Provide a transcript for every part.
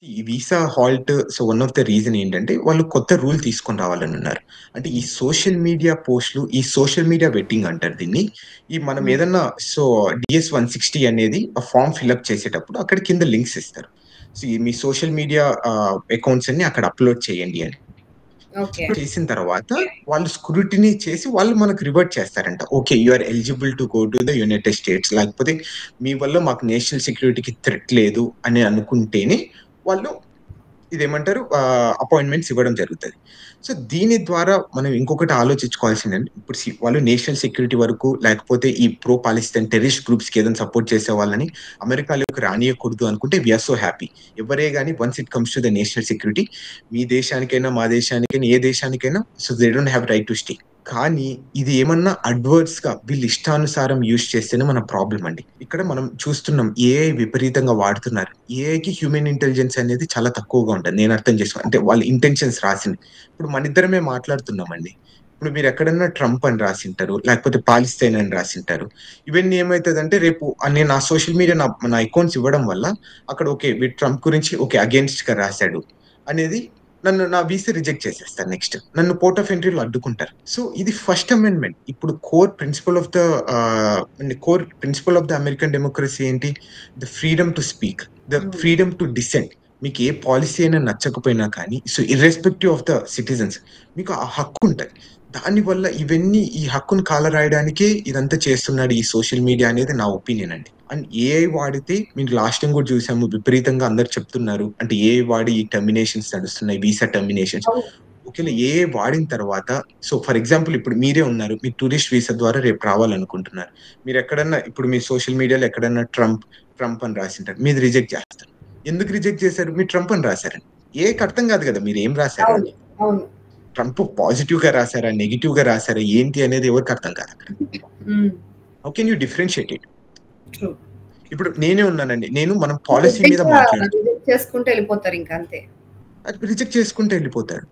ఈ visa halt one of the reason ఏంటంటే, వాళ్ళు కొత్త రూల్ తీసుకొని రావాలనున్నారు. అంటే ఈ సోషల్ మీడియా పోస్ట్‌లు, ఈ సోషల్ మీడియా వెట్టింగ్ అంటారు దీన్ని. మనం హ్మ్. ఏదన్నా డీఎస్ 160 అనేది ఆ ఫార్మ్ ఫిలప్ చేసేటప్పుడు అక్కడ కింద లింక్స్ ఇస్తారు. ఈ మీ సోషల్ మీడియా అకౌంట్స్ అన్ని అక్కడ అప్‌లోడ్ చేయండి అని. ఓకే. చేసిన తర్వాత వాళ్ళు స్క్రూటినీ చేసి వాళ్ళు మనకు రివర్ట్ చేస్తారంట. Okay. You are eligible to go to the United States. లేకపోతే మీ వల్ల మాకు నేషనల్ సెక్యూరిటీకి థ్రెట్ లేదు అని అనుకుంటేనే వాళ్ళు ఇదేమంటారు అపాయింట్మెంట్స్ ఇవ్వడం జరుగుతది. దీని ద్వారా మనం ఇంకొకటి ఆలోచించుకోవాల్సిందండి. ఇప్పుడు వాళ్ళు నేషనల్ సెక్యూరిటీ వరకు లేకపోతే ఈ ప్రో పాలస్తీన్ టెర్రరిస్ట్ గ్రూప్స్‌కి ఏదైనా సపోర్ట్ చేసే వాళ్ళని అమెరికాలోకి రానీయకూడదు అనుకుంటే వి ఆర్ సో హ్యాపీ. ఎవరే గాని once it comes to the national security మీ దేశానికైనా, మా దేశానికైనా, ఏ దేశానికైనా they don't have right to stay. కానీ ఇది ఏమన్నా అడ్వర్స్‌గా వీళ్ళు ఇష్టానుసారం యూజ్ చేస్తేనే మన ప్రాబ్లమ్ అండి. ఇక్కడ మనం చూస్తున్నాం ఏఐ విపరీతంగా వాడుతున్నారు. ఏఐకి హ్యూమన్ ఇంటెలిజెన్స్ అనేది చాలా తక్కువగా ఉంటది. నేను అర్థం చేసుకో అంటే వాళ్ళ ఇంటెన్షన్స్ రాసింది. ఇప్పుడు మనిద్దరమే మాట్లాడుతున్నామండి. ఇప్పుడు మీరెక్కడన్నా ట్రంప్ అని రాసింటారు. లేకపోతే పాలిస్తీన్ అని రాసింటారు. ఇవన్నీ ఏమైతదంటే రేపు నేను నా సోషల్ మీడియా నా అకౌంట్స్ ఇవ్వడం వల్ల అక్కడ ఓకే. వీడు ట్రంప్ గురించి ఓకే. అగెయిన్స్ట్‌గా రాసాడు అనేది నా వీసా రిజెక్ట్ చేసేస్తారు నెక్స్ట్. నన్ను పోర్ట్ ఆఫ్ ఎంట్రీలో అడ్డుకుంటారు. ఇది ఫస్ట్ అమెండ్మెంట్. ఇప్పుడు core principle of the American democracy ఏంటి? The freedom to speak, the hmm. Freedom to dissent. మీకు ఏ పాలిసీ అయినా నచ్చకపోయినా కానీ ఇర్రెస్పెక్టివ్ ఆఫ్ ద సిటిజన్స్ మీకు ఆ హక్కు ఉంటది. దానివల్ల ఈ హక్కును కాలరాయడానికే ఇదంతా చేస్తున్నాడు ఈ సోషల్ మీడియా అనేది నా ఒపీనియన్ అండి. అండ్ ఏఐ వాడితే మీకు లాస్ట్ టైమ్ కూడా చూసాము విపరీతంగా అందరూ చెప్తున్నారు. అంటే ఏఐ వాడి ఈ టర్మినేషన్స్ నడుస్తున్నాయి. వీసా టర్మినేషన్స్. అవును. ఒకవేళ ఏఐ వాడిన తర్వాత ఫర్ ఎగ్జాంపుల్ ఇప్పుడు మీరే ఉన్నారు. మీరు టూరిస్ట్ వీసా ద్వారా రేపు రావాలనుకుంటున్నారు. మీరెక్కడన్నా ఇప్పుడు మీ సోషల్ మీడియాలో ఎక్కడన్నా ట్రంప్ అని రాసింటారు. మీది రిజెక్ట్ చేస్తారు. ఎందుకు రిజెక్ట్ చేశారు? మీరు ట్రంప్ అని రాసారని. ఏఐకి అర్థం కాదు కదా మీరేం రాసారు అవును. అని. అవును. ట్రంప్ పాజిటివ్‌గా రాసారా? నెగెటివ్‌గా రాసారా? ఏంటి అనేది ఎవరికీ అర్థం కాదక్కడ. హ్మ్. How can you differentiate it? True. ఇప్పుడు నేనే ఉన్నానండి. మనం పాలిసీ మీద గుడ్డిగా మాట్లాడుతున్నాం. రిజెక్ట్ చేసుకుంటూ ఎళ్ళిపోతారు ఇంక అంతే. అది రిజెక్ట్ చేసుకుంటూ వెళ్ళిపోతారు.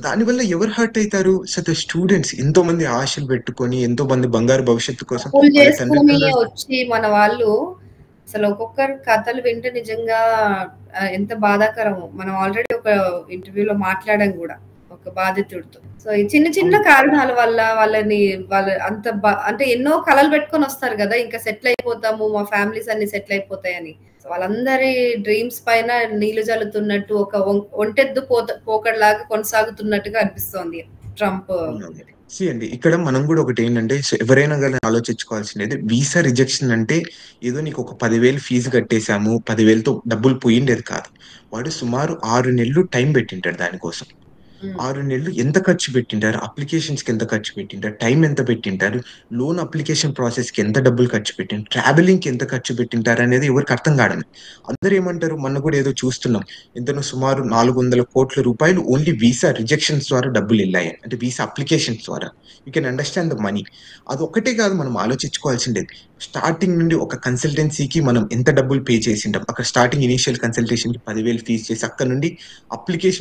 దానివల్ల ఎవరు హర్ట్ అయితారు? ద స్టూడెంట్స్ ఎంతో మంది ఆశలు పెట్టుకొని, ఎంతో మంది బంగారు భవిష్యత్తు కోసం తప్పులు వాళ్ళ చేసుకొని తండ్రిదండ్రులు వచ్చి మన వాళ్ళు అసలు ఒక్కొక్కరి కథలు వింటే నిజంగా ఎంత బాధాకరమో. మనం ఆల్రెడీ ఒక ఇంటర్వ్యూలో మాట్లాడాం గూడా ఒక బాధితుడితో. ఈ చిన్న చిన్న అవును. కారణాల వల్ల వాళ్ళు అంత అంటే ఎన్నో కలలు పెట్టుకొని వస్తారు గదా! ఇంకా సెటిల్ అయిపోతాము. మా ఫ్యామిలీస్ అన్ని సెటిల్ అయిపోతాయని. వాళ్ళందరి డ్రీమ్స్ పైన నీళ్లు జల్లుతున్నట్టు ఒక ఒంటెద్దు పోకడలాగా కొనసాగుతున్నట్టుగా అనిపిస్తోంది ట్రంప్. అవునండి. అండి ఇక్కడ మనం కూడా ఒకటేంటంటే ఎవరైనా గాని ఆలోచించుకోవాల్సింది వీసా రిజెక్షన్ అంటే ఏదో నీకు ఒక 10,000 ఫీజు కట్టేసాము. 10,000తో డబ్బులు పోయిండేది కాదు. వాడు సుమారు 6 నెలలు టైం పెట్టింటాడు దానికోసం. హ్మ్. 6 నెలలు ఎంత ఖర్చు పెట్టింటారు? అప్లికేషన్స్‌కి ఎంత ఖర్చు పెట్టింటారు? టైం ఎంత పెట్టింటారు? లోన్ అప్లికేషన్ ప్రాసెస్‌కి ఎంత డబ్బులు ఖర్చు పెట్టింటారు? ట్రావెలింగ్‌కి ఎంత ఖర్చు పెట్టింటారు? అనేది ఎవరికీ అర్థం కావడం. అందరూ ఏమంటారు? మొన్న కూడా ఏదో చూస్తున్నాం. ఎంతనో సుమారు ₹400,00,00,000 ఓన్లీ వీసా రిజెక్షన్స్ ద్వారా డబ్బులెళ్ళాయి. అంటే వీసా అప్లికేషన్స్ ద్వారా. You can understand the money. అదొక్కటే కాదు మనం ఆలోచించుకోవాల్సిండేది. స్టార్టింగ్ నుండి ఒక కన్సల్టెన్సీకి మనం ఎంత డబ్బులు పే చేసింటాం. అక్కడ స్టార్టింగ్ ఇనీషియల్ కన్సల్టేషన్‌కి 10,000 ఫీజ్ చేసి అక్కడ నుండి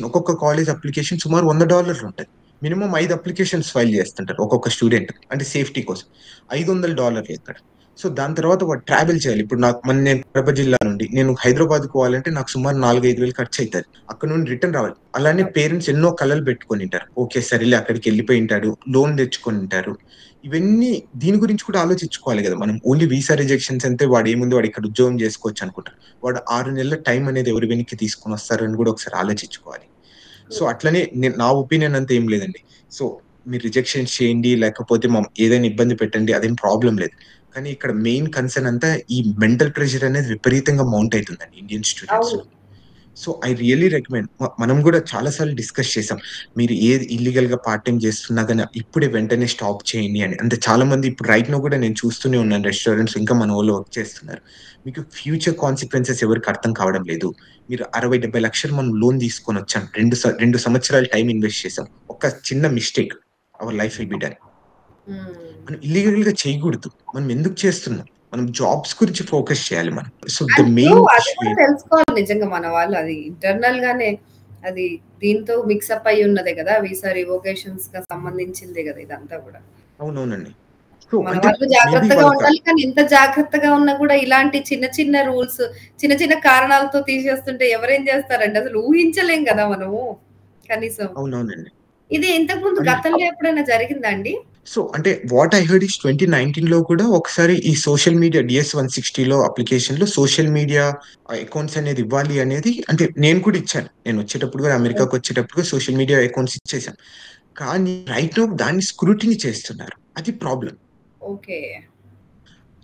ఒక్కొక్క కాలేజ్ అప్లికేషన్ సుమారు $100 ఉంటది. మినిమమ్ 5 అప్లికేషన్స్ ఫైల్ చేస్తుంటారు ఒక్కొక్క స్టూడెంట్. అంటే సేఫ్టీ కోసం. $500 ఇక్కడ. దాని తర్వాత వాడు ట్రావెల్ చేయాలి. ఇప్పుడు నేను కడప జిల్లా నుండి నేను హైదరాబాద్‌కి పోవాలంటే నాకు సుమారు 4, 5 వేలు ఖర్చయితది. అక్కడ నుండి రిటర్న్ రావాలి. అలానే పేరెంట్స్ ఎన్నో కలలు పెట్టుకొనుంటారు. ఓకే. సరేలే అక్కడికెళ్ళిపోయుంటాడు. లోన్ తెచ్చుకొనుంటారు. ఇవన్నీ దీని గురించి కూడా ఆలోచించుకోవాలి గదా! మనం ఓన్లీ వీసా రిజెక్షన్స్ అంటే వాడేముంది వాడు ఇక్కడ ఉద్యోగం చేసుకోవచ్చు అనుకుంటారు. వాడు 6 నెలల టైం అనేది ఎవరు వెనక్కి తీసుకొనొస్తారని కూడా ఒకసారి ఆలోచించుకోవాలి. అట్లనే నా ఒపీనియన్ అంతా ఏం లేదండి. మీరు రిజెక్షన్స్ చేయండి, లేకపోతే ఏదైనా ఇబ్బంది పెట్టండి. అదేం ప్రాబ్లమ్ లేదు. కానీ ఇక్కడ మెయిన్ కన్సర్న్ అంతా ఈ మెంటల్ ప్రెషర్ అనేది విపరీతంగా మౌంట్ అయితుందండి ఇండియన్ స్టూడెంట్స్‌లో. అవును. ఐ రియల్లీ రికమెండ్ మనం కూడా చాలా సార్లు డిస్కస్ చేసాం. మీరు ఏది ఇల్లీగల్‌గా పార్ట్ టైమ్ చేస్తున్నా గాని ఇప్పుడే వెంటనే స్టాప్ చేయండి అని. అంటే చాలా మంది ఇప్పుడు రైట్ నౌ కూడా నేను చూస్తూనే ఉన్నాను రెస్టారెంట్స్ ఇంకా మన వోళ్ళు వర్క్ చేస్తున్నారు. మీకు ఫ్యూచర్ కాన్సిక్వెన్సెస్ ఎవరికీ అర్థం కావడం లేదు. మీరు 60, 70 లక్షలు మనం లోన్ తీసుకొనొచ్చాం. 2 సంవత్సరాలు టైమ్ ఇన్వెస్ట్ చేసాం. ఒక చిన్న mistake our life will be done. హ్మ్. మనం ఇల్లీగల్‌గా చేయకూడదు. మనం ఎందుకు చేస్తున్నాం? మనం జాబ్స్ గురించి ఫోకస్ చేయాలి మనం. ద అండ్ మెయిన్ అది ఇష్యూ కూడా తెలుసుకోవాలి నిజంగా మన వాళ్ళు. అది ఇంటర్నల్ గానే అది దీంతో మిక్సప్ అయ్యి ఉన్నదే కదా! వీసా రివోకేషన్స్‌కి సంబంధించిందే కదా ఇదంతా కూడా. అవునవునండి. సో మన అంటే వాళ్ళు మేబీ జాగ్రత్తగా వాళ్ళకి ఉండాలి. కానీ ఎంత జాగ్రత్తగా ఉన్నా గూడా ఇలాంటి చిన్న చిన్న రూల్స్, చిన్న చిన్న కారణాలతో తీసేస్తుంటే ఎవరేం జేస్తారండి? అసలు ఊహించలేం గదా మనము కనీసం. అవునవునండి. ఇది ఇంతకుముందు అండ్ గతంలో ఎప్పుడైనా జరిగిందా అండి? సో అంటే వాట్ ఐ హర్డ్ ఈస్ 2019లో కూడా ఒకసారి ఈ సోషల్ మీడియా DS 160లో అప్లికేషన్‌లో సోషల్ మీడియా అకౌంట్స్ అనేది ఇవ్వాలి అనేది అంటే నేను కూడా ఇచ్చాను. నేను వచ్చేటప్పుడు కూడా ఓహ్! అమెరికాకొచ్చేటప్పుడు సోషల్ మీడియా అకౌంట్స్ ఇచ్చేసాను. కానీ రైట్ నౌ దాన్ని స్క్రూటినీ చేస్తున్నారు. అది ప్రాబ్లమ్. ఓకే.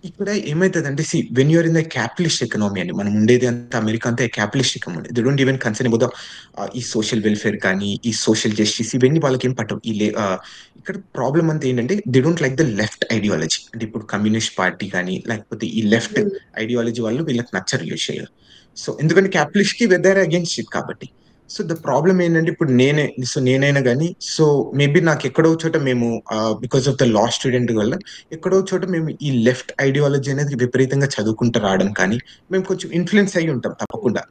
ఇక్కడ ఏమైతదంటే when you are in the capitalist economy అండి. మనం ఉండేది అంతా అమెరికా అంతా capitalist economy. They don't even concern about the ఈ సోషల్ వెల్‌ఫేర్ కానీ, ఈ సోషల్ జస్టిస్ ఇవన్నీ వాళ్ళకేం పట్టవు. ఇక్కడ ప్రాబ్లమ్ అంతా ఏంటంటే they don't like the left ideology. అంటే ఇప్పుడు కమ్యూనిస్ట్ పార్టీ కానీ, లేకపోతే ఈ లెఫ్ట్ హ్మ్. ఐడియాలజీ వాళ్ళు వీళ్ళకి నచ్చరు యూజువల్‌గా. సో ఎందుకంటే క్యాపిటలిస్ట్‌కి దే ఆర్ అగైన్స్ట్ ఇట్ కాబట్టి. సో ద ప్రాబ్లమ్ ఏంటంటే ఇప్పుడు నేనైనా గాని మేబీ నాకెక్కడో చోట మేము because of the law student వల్ల ఎక్కడో చోట మేము ఈ లెఫ్ట్ ఐడియాలజీ అనేది విపరీతంగా చదువుకుంటూ రావడం కానీ, మేము కొంచెం ఇన్‌ఫ్లూయెన్స్ అయ్యి ఉంటాం తప్పకుండా.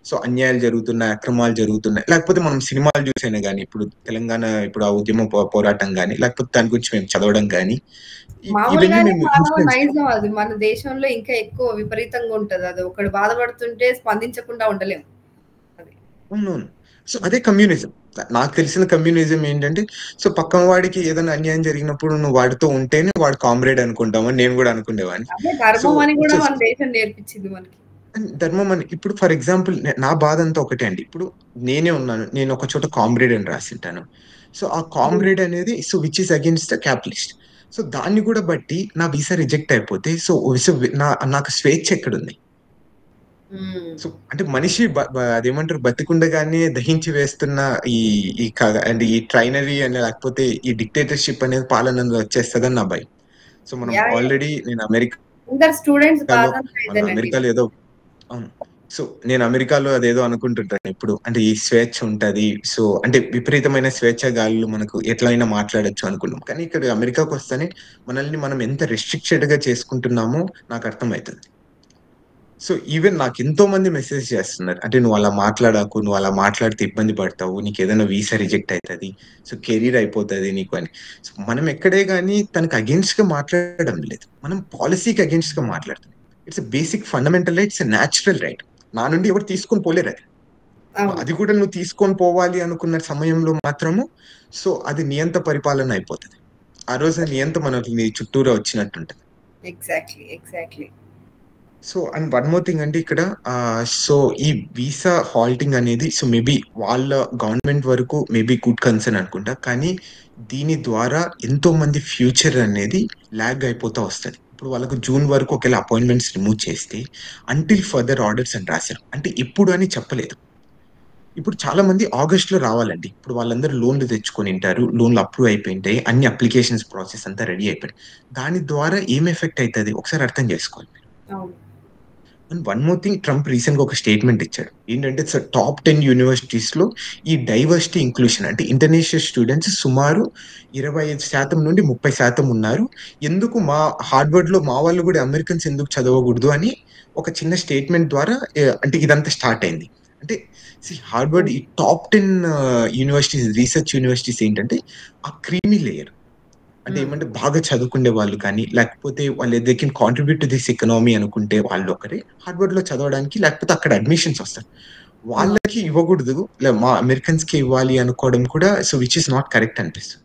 సో అన్యాయాలు జరుగుతున్నాయి, అక్రమాలు జరుగుతున్నాయి. లేకపోతే మనం సినిమాలు చూసైనా గాని, ఇప్పుడు తెలంగాణ ఇప్పుడు ఆ ఉద్యమ పోరాటం గాని, లేకపోతే దాని గురించి మేము చదవడం గాని, ఇవన్నీ మామూలుగానే మేము మానవ ఇన్‌ఫ్లూయెన్స్ నైజం అది. మన దేశంలో ఇంకా ఎక్కువ విపరీతంగా ఉంటది. అది ఒకడు బాధపడుతుంటే స్పందించకుండా ఉండలేం. అది. అవునవును. సో అదే కమ్యూనిజం. నాకు తెలిసిన కమ్యూనిజం ఏంటంటే, సో పక్కన వాడికి ఏదైనా అన్యాయం జరిగినప్పుడు నువ్వు వాడితో ఉంటేనే వాడు కామ్రేడ్ అనుకుంటామని నేను గూడా అనుకునేవాడిని. అదే సో ధర్మం అని విచ్ గూడా ఇస్ మన దేశం నేర్పించింది మనకి. ధర్మం అని ఇప్పుడు ఫర్ ఎగ్జాంపుల్ నా బాధంతా ఒకటే అండి. ఇప్పుడు నేనే ఉన్నాను. నేను ఒక చోట కామ్రేడ్ అని రాసుంటాను. సో ఆ హ్మ్. కామ్రేడ్ అనేది which is against the capitalist. So దాన్ని గూడా బట్టి నా వీసా రిజెక్ట్ అయిపోతే సో నాకు స్వేచ్ఛ ఎక్కడుంది? హ్మ్. సో అంటే మనిషి బ బ అదేమంటారు బతికుండగానే దహించి వేస్తున్న ఈ ఈ క అంటే ఈ ట్రైనరీ అని లేకపోతే ఈ డిక్టేటర్‌షిప్ అనేది పాలన వచ్చేస్తదని నా భయం. సో మనం యాహ్! యాహ్! ఆల్రెడీ నేను అమెరికాలో అందరు స్టూడెంట్స్ బాధంతా ఇదేనండి. అమెరికాలో ఏదో అవును. సో నేను అమెరికాలో అదేదో అనుకుంటుంటాను ఎప్పుడు. అంటే ఈ స్వేచ్ఛ ఉంటది. సో అంటే విపరీతమైన స్వేచ్ఛ గాలులు మనకు ఎట్లైనా మాట్లాడొచ్చు అనుకున్నాం. కానీ ఇక్కడ అమెరికాకొస్తేనే మనల్ని మనం ఎంత రెస్ట్రిక్టెడ్‌గా చేసుకుంటున్నామో నాకు అర్థమైతది. సో, ఈవెన్ నాకెంతో మంది మెసేజ్ చేస్తున్నారు. అంటే "నువ్వు అలా మాట్లాడకు. నువ్వు అలా మాట్లాడితే ఇబ్బంది పడతావు. నీకేదైనా వీసా రిజెక్ట్ అయితది. సో, కెరీర్ అయిపోతది నీకు" అని. సో, మనం ఎక్కడే గాని తనకి అగెయిన్స్ట్‌గా మాట్లాడడం లేదు. మనం పాలిసీకి అగెయిన్స్ట్‌గా మాట్లాడుతున్నాం. It's a basic fundamental right. It's a natural right. నా నుండి ఎవరు తీసుకొని పోలేరది. అవును. అది కూడా నువ్వు తీసుకొని పోవాలి అనుకున్న సమయంలో మాత్రము అది నియంత పరిపాలన అయిపోతది. ఆ రోజు నియంత మనకి నీ చుట్టూరా వచ్చినట్టుంటది. Exactly. Exactly. And one more thing అంటే ఇక్కడ ఈ వీసా హాల్టింగ్ అనేది మేబీ వాళ్ళ గవర్నమెంట్ వరకు మేబీ గుడ్ కన్సర్న్ అనుకుంటా. కానీ దీని ద్వారా ఎంతో మంది ఫ్యూచర్ అనేది లాగ్ అయిపోతా వస్తది. ఇప్పుడు వాళ్ళకు జూన్ వరకు ఒకవేళ అపాయింట్మెంట్స్ రిమూవ్ చేస్తే అంటిల్ ఫర్దర్ ఆర్డర్స్ అని రాశారు. అంటే ఎప్పుడు అని చెప్పలేదు. ఇప్పుడు చాలా మంది ఆగస్ట్‌లో రావాలండి. ఇప్పుడు వాళ్ళందరూ లోన్‌లు తెచ్చుకొనుంటారు. లోన్‌లు అప్రూవ్ అయిపోయుంటాయి. అన్ని అప్లికేషన్స్ ప్రాసెస్ అంతా రెడీ అయిపోయింది. దాని ద్వారా ఏం ఎఫెక్ట్ అయితది ఒకసారి అర్థం చేసుకోవాలి మీరు. అవును. And one more thing Trump రీసెంట్‌గా ఒక స్టేట్‌మెంట్ ఇచ్చాడు. ఏంటంటే టాప్ 10 యూనివర్సిటీస్‌లో ఈ డైవర్సిటీ ఇంక్లూషన్ అంటే ఇంటర్నేషనల్ స్టూడెంట్స్ సుమారు 25% నుండి 30% ఉన్నారు. ఎందుకు హార్వర్డ్‌లో మా వాళ్ళు గూడా అమెరికన్స్ ఎందుకు చదవకూడదు అని ఒక చిన్న స్టేట్‌మెంట్ ద్వారా అంటే ఇదంతా స్టార్ట్ అయింది. అంటే హార్వర్డ్ హ్మ్. ఈ టాప్ 10 యూనివర్సిటీస్ రీసెర్చ్ యూనివర్సిటీస్ ఏంటంటే ఆ క్రీమీ లేయర్. అంటే హ్మ్. ఏమంటే బాగా చదువుకునే వాళ్ళు కానీ, లేకపోతే వాళ్ళు they can contribute to this economy అనుకుంటే వాళ్ళొకరే హార్వర్డ్‌లో చదవడానికి లేకపోతే అక్కడ అడ్మిషన్స్ వస్తాయి. హ్మ్. వాళ్ళకి ఇవ్వకూడదు. మా అమెరికన్స్‌కే ఇవ్వాలి అనుకోవడం కూడా విచ్ ఈస్ నాట్ కరెక్ట్ అనిపిస్తుంది.